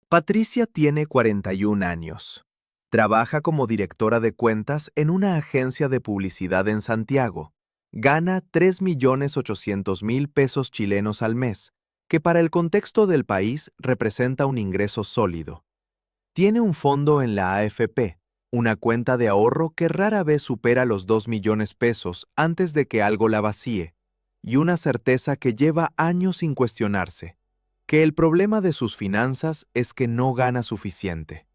Patricia tiene 41 años. Trabaja como directora de cuentas en una agencia de publicidad en Santiago. Gana 3.800.000 pesos chilenos al mes, que para el contexto del país representa un ingreso sólido. Tiene un fondo en la AFP, una cuenta de ahorro que rara vez supera los 2 millones pesos antes de que algo la vacíe, y una certeza que lleva años sin cuestionarse, que el problema de sus finanzas es que no gana suficiente.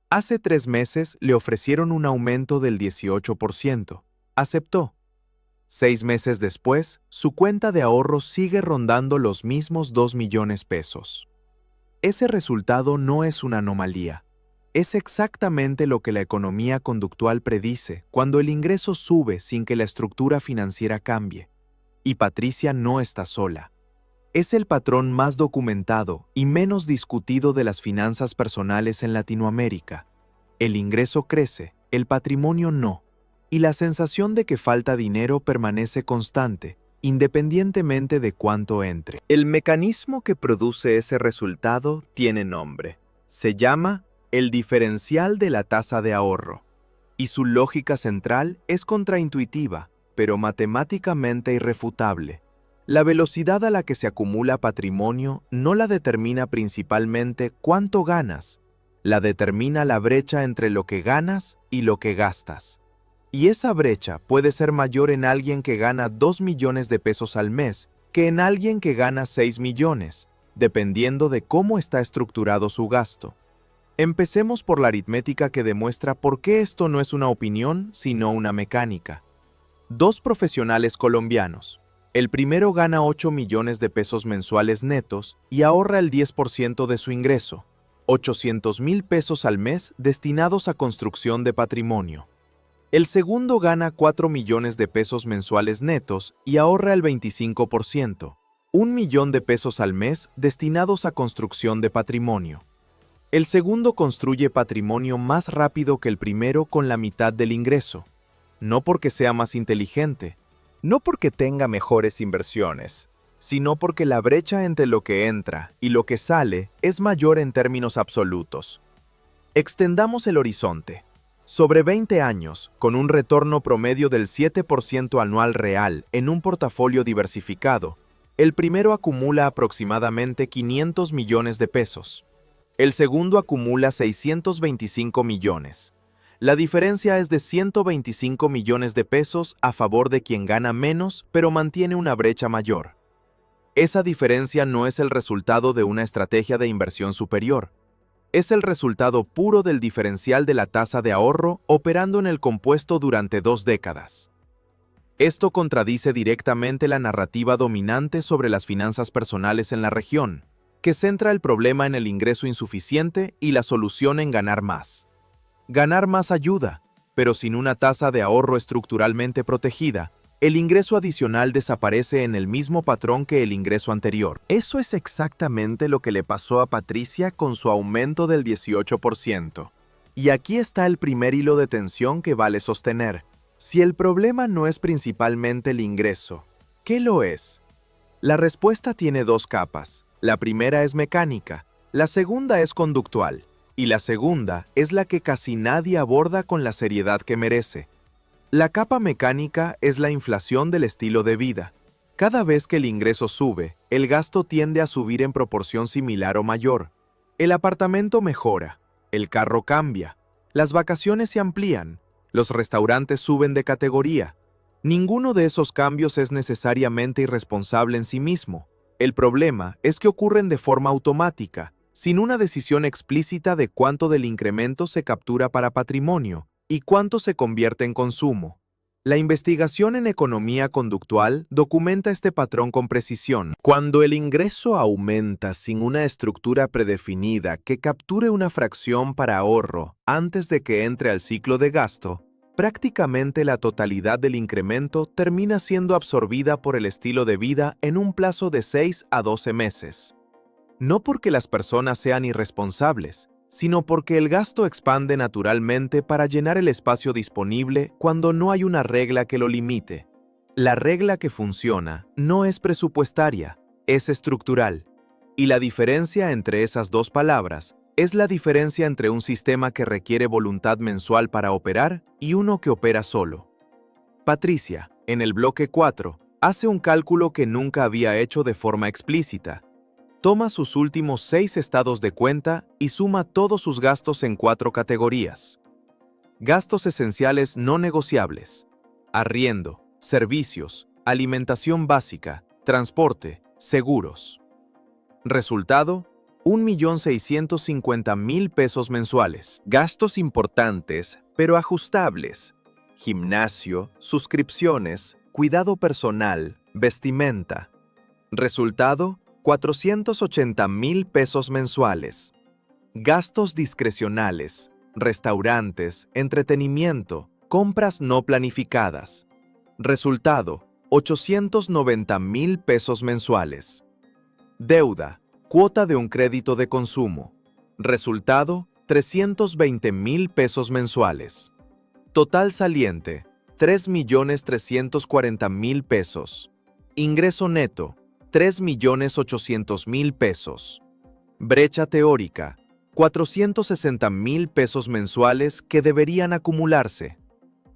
Hace 3 meses le ofrecieron un aumento del 18%. Aceptó. 6 meses después, su cuenta de ahorros sigue rondando los mismos 2 millones pesos. Ese resultado no es una anomalía. Es exactamente lo que la economía conductual predice cuando el ingreso sube sin que la estructura financiera cambie. Y Patricia no está sola. Es el patrón más documentado y menos discutido de las finanzas personales en Latinoamérica. El ingreso crece, el patrimonio no, y la sensación de que falta dinero permanece constante, independientemente de cuánto entre. El mecanismo que produce ese resultado tiene nombre. Se llama el diferencial de la tasa de ahorro, y su lógica central es contraintuitiva, pero matemáticamente irrefutable. La velocidad a la que se acumula patrimonio no la determina principalmente cuánto ganas, la determina la brecha entre lo que ganas y lo que gastas. Y esa brecha puede ser mayor en alguien que gana 2 millones de pesos al mes que en alguien que gana 6 millones, dependiendo de cómo está estructurado su gasto. Empecemos por la aritmética que demuestra por qué esto no es una opinión, sino una mecánica. 2 profesionales colombianos. El primero gana 8 millones de pesos mensuales netos y ahorra el 10% de su ingreso, 800.000 pesos al mes destinados a construcción de patrimonio. El segundo gana 4 millones de pesos mensuales netos y ahorra el 25%, 1 millón de pesos al mes destinados a construcción de patrimonio. El segundo construye patrimonio más rápido que el primero con la mitad del ingreso, no porque sea más inteligente, no porque tenga mejores inversiones, sino porque la brecha entre lo que entra y lo que sale es mayor en términos absolutos. Extendamos el horizonte. Sobre 20 años, con un retorno promedio del 7% anual real en un portafolio diversificado, el primero acumula aproximadamente 500 millones de pesos. El segundo acumula 625 millones. La diferencia es de 125 millones de pesos a favor de quien gana menos pero mantiene una brecha mayor. Esa diferencia no es el resultado de una estrategia de inversión superior. Es el resultado puro del diferencial de la tasa de ahorro operando en el compuesto durante 2 décadas. Esto contradice directamente la narrativa dominante sobre las finanzas personales en la región, que centra el problema en el ingreso insuficiente y la solución en ganar más. Ganar más ayuda, pero sin una tasa de ahorro estructuralmente protegida, el ingreso adicional desaparece en el mismo patrón que el ingreso anterior. Eso es exactamente lo que le pasó a Patricia con su aumento del 18%. Y aquí está el primer hilo de tensión que vale sostener. Si el problema no es principalmente el ingreso, ¿qué lo es? La respuesta tiene 2 capas. La primera es mecánica, la segunda es conductual, y la segunda es la que casi nadie aborda con la seriedad que merece. La capa mecánica es la inflación del estilo de vida. Cada vez que el ingreso sube, el gasto tiende a subir en proporción similar o mayor. El apartamento mejora, el carro cambia, las vacaciones se amplían, los restaurantes suben de categoría. Ninguno de esos cambios es necesariamente irresponsable en sí mismo. El problema es que ocurren de forma automática, sin una decisión explícita de cuánto del incremento se captura para patrimonio y cuánto se convierte en consumo. La investigación en economía conductual documenta este patrón con precisión. Cuando el ingreso aumenta sin una estructura predefinida que capture una fracción para ahorro antes de que entre al ciclo de gasto, prácticamente la totalidad del incremento termina siendo absorbida por el estilo de vida en un plazo de 6 a 12 meses. No porque las personas sean irresponsables, sino porque el gasto expande naturalmente para llenar el espacio disponible cuando no hay una regla que lo limite. La regla que funciona no es presupuestaria, es estructural. Y la diferencia entre esas 2 palabras Es la diferencia entre un sistema que requiere voluntad mensual para operar y uno que opera solo. Patricia, en el bloque 4, hace un cálculo que nunca había hecho de forma explícita. Toma sus últimos 6 estados de cuenta y suma todos sus gastos en 4 categorías. Gastos esenciales no negociables: arriendo, servicios, alimentación básica, transporte, seguros. Resultado: 1.650.000 pesos mensuales. Gastos importantes, pero ajustables: gimnasio, suscripciones, cuidado personal, vestimenta. Resultado: 480.000 pesos mensuales. Gastos discrecionales: restaurantes, entretenimiento, compras no planificadas. Resultado: 890.000 pesos mensuales. Deuda: cuota de un crédito de consumo. Resultado: 320.000 pesos mensuales. Total saliente: 3.340.000 pesos. Ingreso neto: 3.800.000 pesos. Brecha teórica: 460.000 pesos mensuales que deberían acumularse.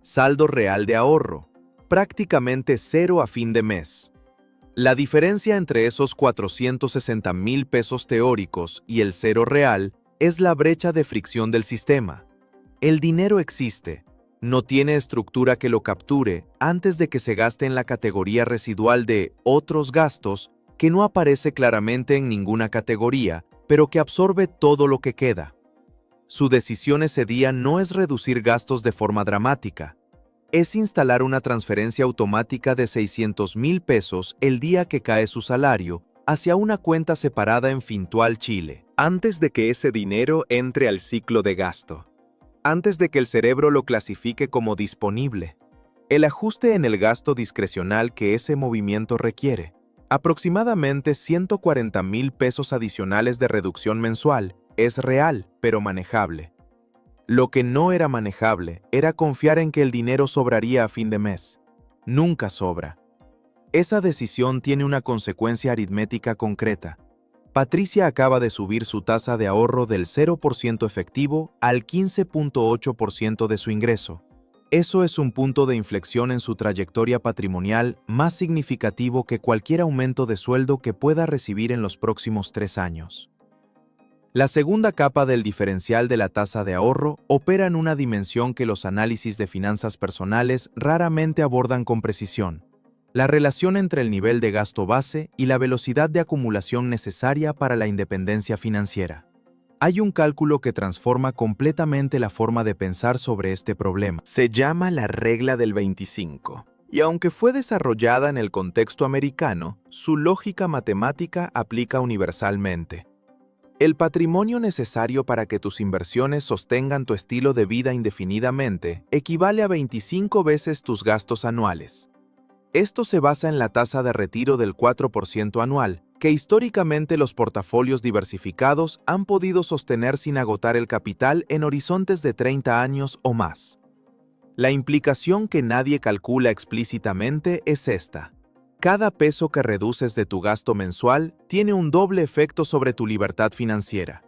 Saldo real de ahorro: prácticamente cero a fin de mes. La diferencia entre esos 460.000 pesos teóricos y el cero real es la brecha de fricción del sistema. El dinero existe, no tiene estructura que lo capture antes de que se gaste en la categoría residual de otros gastos, que no aparece claramente en ninguna categoría, pero que absorbe todo lo que queda. Su decisión ese día no es reducir gastos de forma dramática. Es instalar una transferencia automática de 600.000 pesos el día que cae su salario hacia una cuenta separada en Fintual Chile, antes de que ese dinero entre al ciclo de gasto, antes de que el cerebro lo clasifique como disponible. El ajuste en el gasto discrecional que ese movimiento requiere, aproximadamente 140.000 pesos adicionales de reducción mensual, es real, pero manejable. Lo que no era manejable era confiar en que el dinero sobraría a fin de mes. Nunca sobra. Esa decisión tiene una consecuencia aritmética concreta. Patricia acaba de subir su tasa de ahorro del 0% efectivo al 15.8% de su ingreso. Eso es un punto de inflexión en su trayectoria patrimonial más significativo que cualquier aumento de sueldo que pueda recibir en los próximos 3 años. La segunda capa del diferencial de la tasa de ahorro opera en una dimensión que los análisis de finanzas personales raramente abordan con precisión: la relación entre el nivel de gasto base y la velocidad de acumulación necesaria para la independencia financiera. Hay un cálculo que transforma completamente la forma de pensar sobre este problema. Se llama la regla del 25, y aunque fue desarrollada en el contexto americano, su lógica matemática aplica universalmente. El patrimonio necesario para que tus inversiones sostengan tu estilo de vida indefinidamente equivale a 25 veces tus gastos anuales. Esto se basa en la tasa de retiro del 4% anual, que históricamente los portafolios diversificados han podido sostener sin agotar el capital en horizontes de 30 años o más. La implicación que nadie calcula explícitamente es esta: cada peso que reduces de tu gasto mensual tiene un doble efecto sobre tu libertad financiera.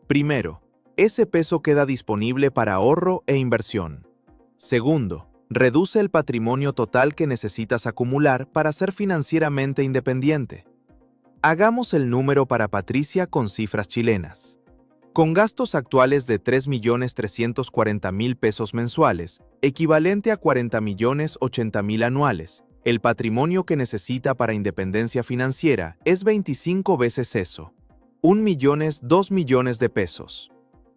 Primero, ese peso queda disponible para ahorro e inversión. Segundo, reduce el patrimonio total que necesitas acumular para ser financieramente independiente. Hagamos el número para Patricia con cifras chilenas. Con gastos actuales de 3.340.000 pesos mensuales, equivalente a 40.080.000 anuales, el patrimonio que necesita para independencia financiera es 25 veces eso. 1 millón es 2 millones de pesos.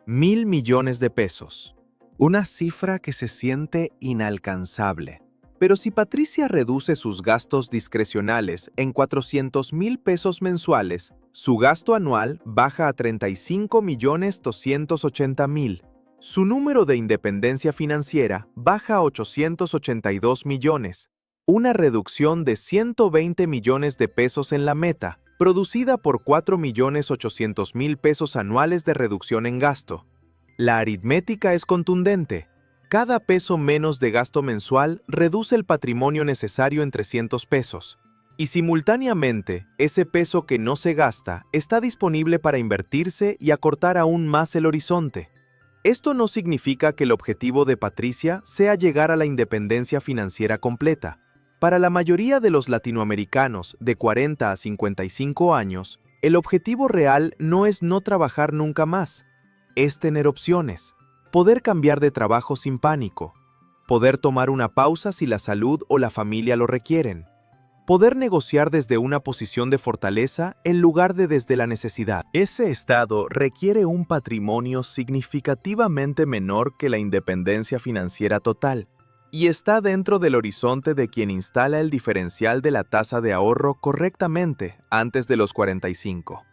1.000 millones de pesos. Una cifra que se siente inalcanzable. Pero si Patricia reduce sus gastos discrecionales en 400.000 pesos mensuales, su gasto anual baja a 35.280.000. Su número de independencia financiera baja a 882 millones. Una reducción de 120 millones de pesos en la meta, producida por 4.800.000 pesos anuales de reducción en gasto. La aritmética es contundente. Cada peso menos de gasto mensual reduce el patrimonio necesario en 300 pesos. Y simultáneamente, ese peso que no se gasta está disponible para invertirse y acortar aún más el horizonte. Esto no significa que el objetivo de Patricia sea llegar a la independencia financiera completa. Para la mayoría de los latinoamericanos de 40 a 55 años, el objetivo real no es no trabajar nunca más, es tener opciones, poder cambiar de trabajo sin pánico, poder tomar una pausa si la salud o la familia lo requieren, poder negociar desde una posición de fortaleza en lugar de desde la necesidad. Ese estado requiere un patrimonio significativamente menor que la independencia financiera total y está dentro del horizonte de quien instala el diferencial de la tasa de ahorro correctamente antes de los 45.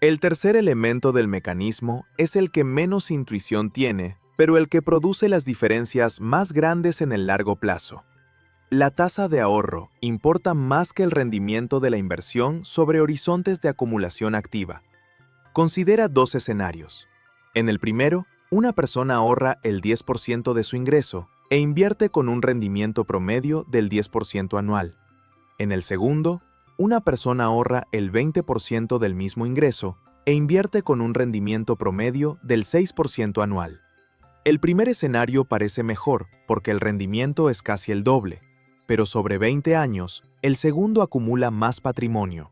El tercer elemento del mecanismo es el que menos intuición tiene, pero el que produce las diferencias más grandes en el largo plazo. La tasa de ahorro importa más que el rendimiento de la inversión sobre horizontes de acumulación activa. Considera dos escenarios. En el primero, una persona ahorra el 10% de su ingreso e invierte con un rendimiento promedio del 10% anual. En el segundo, una persona ahorra el 20% del mismo ingreso e invierte con un rendimiento promedio del 6% anual. El primer escenario parece mejor porque el rendimiento es casi el doble, pero sobre 20 años, el segundo acumula más patrimonio.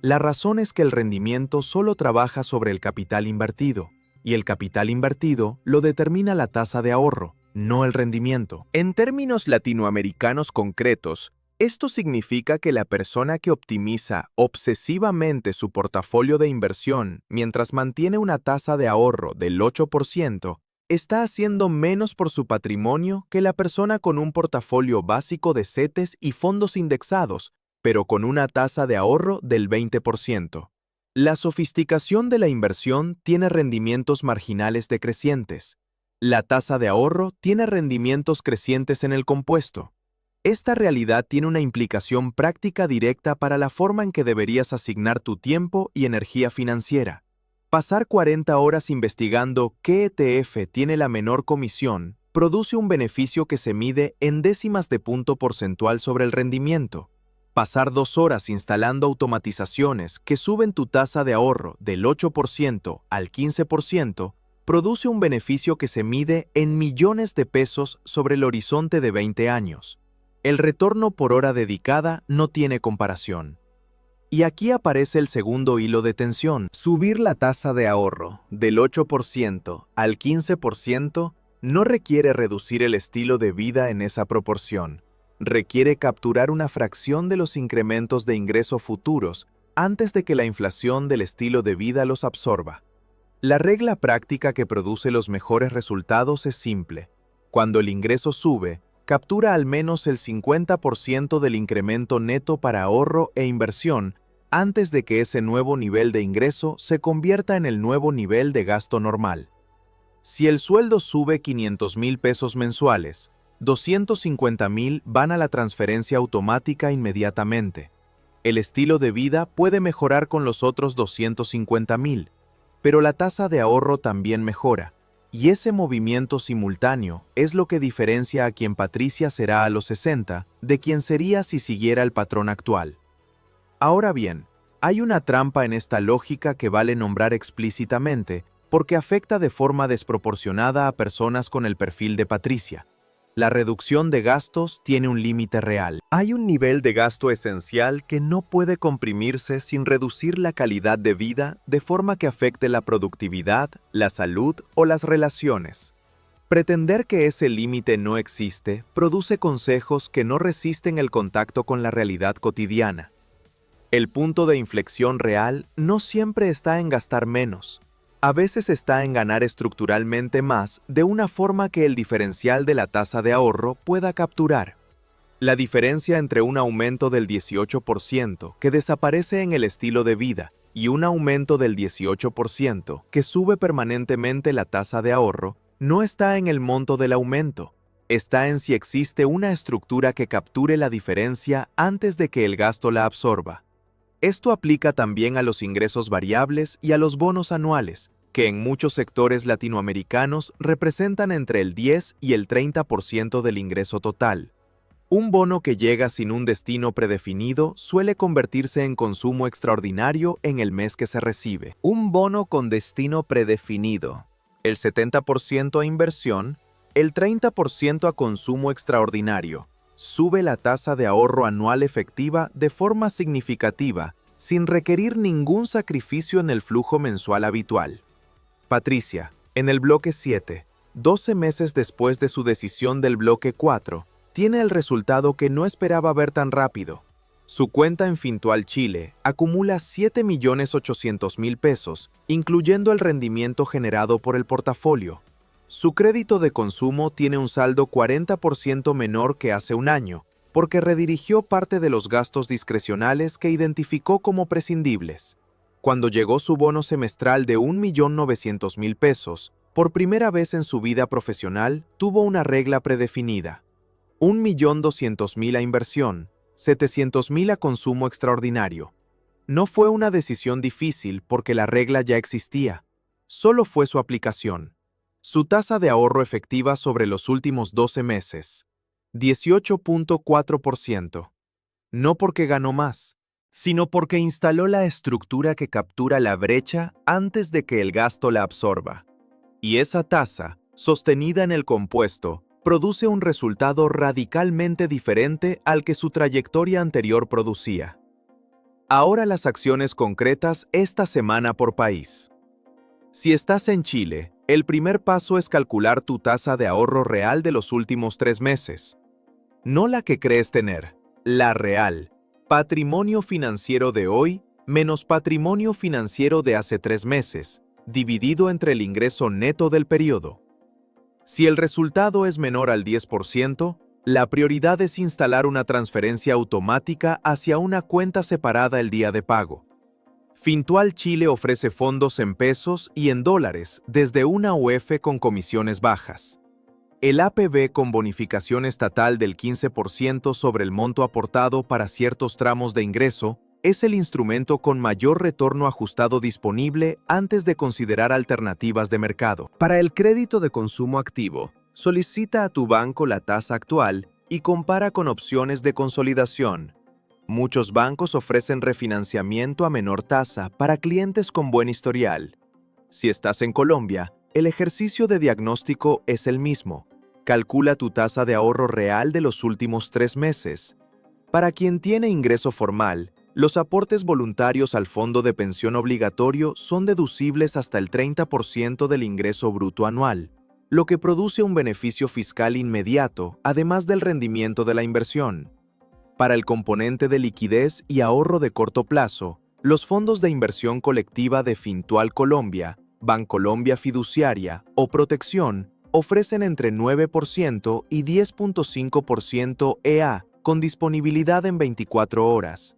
La razón es que el rendimiento solo trabaja sobre el capital invertido, y el capital invertido lo determina la tasa de ahorro, no el rendimiento. En términos latinoamericanos concretos, esto significa que la persona que optimiza obsesivamente su portafolio de inversión mientras mantiene una tasa de ahorro del 8%, está haciendo menos por su patrimonio que la persona con un portafolio básico de CETES y fondos indexados, pero con una tasa de ahorro del 20%. La sofisticación de la inversión tiene rendimientos marginales decrecientes. La tasa de ahorro tiene rendimientos crecientes en el compuesto. Esta realidad tiene una implicación práctica directa para la forma en que deberías asignar tu tiempo y energía financiera. Pasar 40 horas investigando qué ETF tiene la menor comisión produce un beneficio que se mide en décimas de punto porcentual sobre el rendimiento. Pasar 2 horas instalando automatizaciones que suben tu tasa de ahorro del 8% al 15% produce un beneficio que se mide en millones de pesos sobre el horizonte de 20 años. El retorno por hora dedicada no tiene comparación. Y aquí aparece el segundo hilo de tensión. Subir la tasa de ahorro del 8% al 15% no requiere reducir el estilo de vida en esa proporción. Requiere capturar una fracción de los incrementos de ingreso futuros antes de que la inflación del estilo de vida los absorba. La regla práctica que produce los mejores resultados es simple. Cuando el ingreso sube, captura al menos el 50% del incremento neto para ahorro e inversión antes de que ese nuevo nivel de ingreso se convierta en el nuevo nivel de gasto normal. Si el sueldo sube 500,000 pesos mensuales, 250,000 van a la transferencia automática inmediatamente. El estilo de vida puede mejorar con los otros 250,000, pero la tasa de ahorro también mejora. Y ese movimiento simultáneo es lo que diferencia a quien Patricia será a los 60 de quien sería si siguiera el patrón actual. Ahora bien, hay una trampa en esta lógica que vale nombrar explícitamente porque afecta de forma desproporcionada a personas con el perfil de Patricia. La reducción de gastos tiene un límite real. Hay un nivel de gasto esencial que no puede comprimirse sin reducir la calidad de vida de forma que afecte la productividad, la salud o las relaciones. Pretender que ese límite no existe produce consejos que no resisten el contacto con la realidad cotidiana. El punto de inflexión real no siempre está en gastar menos. A veces está en ganar estructuralmente más de una forma que el diferencial de la tasa de ahorro pueda capturar. La diferencia entre un aumento del 18% que desaparece en el estilo de vida y un aumento del 18% que sube permanentemente la tasa de ahorro no está en el monto del aumento, está en si existe una estructura que capture la diferencia antes de que el gasto la absorba. Esto aplica también a los ingresos variables y a los bonos anuales, que en muchos sectores latinoamericanos representan entre el 10 y el 30% del ingreso total. Un bono que llega sin un destino predefinido suele convertirse en consumo extraordinario en el mes que se recibe. Un bono con destino predefinido. El 70% a inversión, el 30% a consumo extraordinario. Sube la tasa de ahorro anual efectiva de forma significativa, sin requerir ningún sacrificio en el flujo mensual habitual. Patricia, en el bloque 7, 12 meses después de su decisión del bloque 4, tiene el resultado que no esperaba ver tan rápido. Su cuenta en Fintual Chile acumula 7.800.000 pesos, incluyendo el rendimiento generado por el portafolio. Su crédito de consumo tiene un saldo 40% menor que hace un año, porque redirigió parte de los gastos discrecionales que identificó como prescindibles. Cuando llegó su bono semestral de 1.900.000 pesos, por primera vez en su vida profesional, tuvo una regla predefinida. 1.200.000 a inversión, 700.000 a consumo extraordinario. No fue una decisión difícil porque la regla ya existía. Solo fue su aplicación. Su tasa de ahorro efectiva sobre los últimos 12 meses, 18.4%. No porque ganó más, sino porque instaló la estructura que captura la brecha antes de que el gasto la absorba. Y esa tasa, sostenida en el compuesto, produce un resultado radicalmente diferente al que su trayectoria anterior producía. Ahora las acciones concretas esta semana por país. Si estás en Chile, el primer paso es calcular tu tasa de ahorro real de los últimos 3 meses. No la que crees tener, la real. Patrimonio financiero de hoy menos patrimonio financiero de hace 3 meses, dividido entre el ingreso neto del periodo. Si el resultado es menor al 10%, la prioridad es instalar una transferencia automática hacia una cuenta separada el día de pago. Fintual Chile ofrece fondos en pesos y en dólares desde una UF con comisiones bajas. El APB con bonificación estatal del 15% sobre el monto aportado para ciertos tramos de ingreso es el instrumento con mayor retorno ajustado disponible antes de considerar alternativas de mercado. Para el crédito de consumo activo, solicita a tu banco la tasa actual y compara con opciones de consolidación. Muchos bancos ofrecen refinanciamiento a menor tasa para clientes con buen historial. Si estás en Colombia, el ejercicio de diagnóstico es el mismo. Calcula tu tasa de ahorro real de los últimos 3 meses. Para quien tiene ingreso formal, los aportes voluntarios al fondo de pensión obligatorio son deducibles hasta el 30% del ingreso bruto anual, lo que produce un beneficio fiscal inmediato, además del rendimiento de la inversión. Para el componente de liquidez y ahorro de corto plazo, los fondos de inversión colectiva de Fintual Colombia, Bancolombia Fiduciaria o Protección ofrecen entre 9% y 10.5% EA con disponibilidad en 24 horas.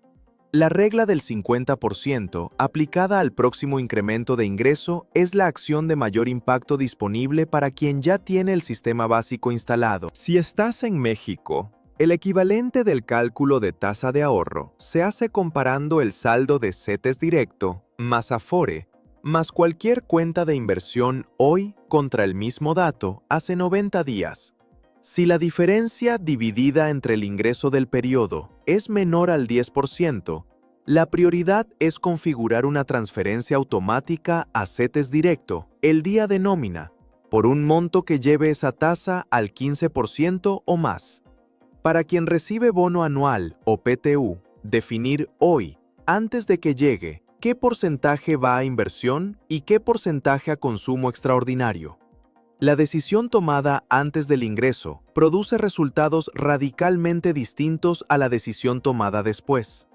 La regla del 50% aplicada al próximo incremento de ingreso es la acción de mayor impacto disponible para quien ya tiene el sistema básico instalado. Si estás en México, el equivalente del cálculo de tasa de ahorro se hace comparando el saldo de CETES directo más Afore más cualquier cuenta de inversión hoy contra el mismo dato hace 90 días. Si la diferencia dividida entre el ingreso del periodo es menor al 10%, la prioridad es configurar una transferencia automática a CETES directo el día de nómina, por un monto que lleve esa tasa al 15% o más. Para quien recibe bono anual o PTU, definir hoy, antes de que llegue, qué porcentaje va a inversión y qué porcentaje a consumo extraordinario. La decisión tomada antes del ingreso produce resultados radicalmente distintos a la decisión tomada después.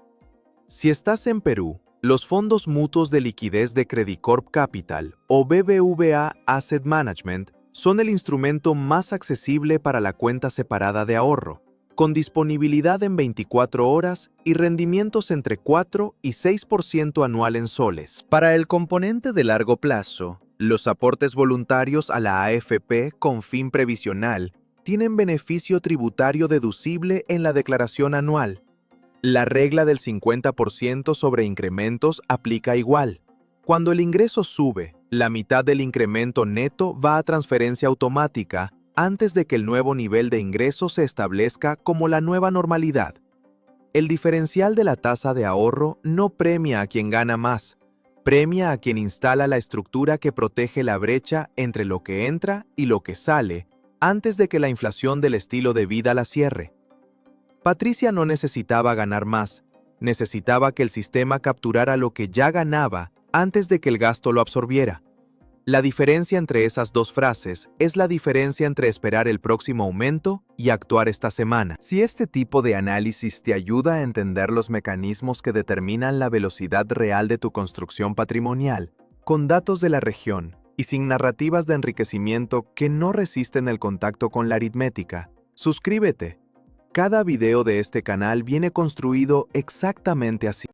Si estás en Perú, los fondos mutuos de liquidez de Credicorp Capital o BBVA Asset Management son el instrumento más accesible para la cuenta separada de ahorro, con disponibilidad en 24 horas y rendimientos entre 4 y 6% anual en soles. Para el componente de largo plazo, los aportes voluntarios a la AFP con fin previsional tienen beneficio tributario deducible en la declaración anual. La regla del 50% sobre incrementos aplica igual. Cuando el ingreso sube, la mitad del incremento neto va a transferencia automática antes de que el nuevo nivel de ingreso se establezca como la nueva normalidad. El diferencial de la tasa de ahorro no premia a quien gana más, premia a quien instala la estructura que protege la brecha entre lo que entra y lo que sale antes de que la inflación del estilo de vida la cierre. Patricia no necesitaba ganar más, necesitaba que el sistema capturara lo que ya ganaba antes de que el gasto lo absorbiera. La diferencia entre esas dos frases es la diferencia entre esperar el próximo aumento y actuar esta semana. Si este tipo de análisis te ayuda a entender los mecanismos que determinan la velocidad real de tu construcción patrimonial, con datos de la región y sin narrativas de enriquecimiento que no resisten el contacto con la aritmética, suscríbete. Cada video de este canal viene construido exactamente así.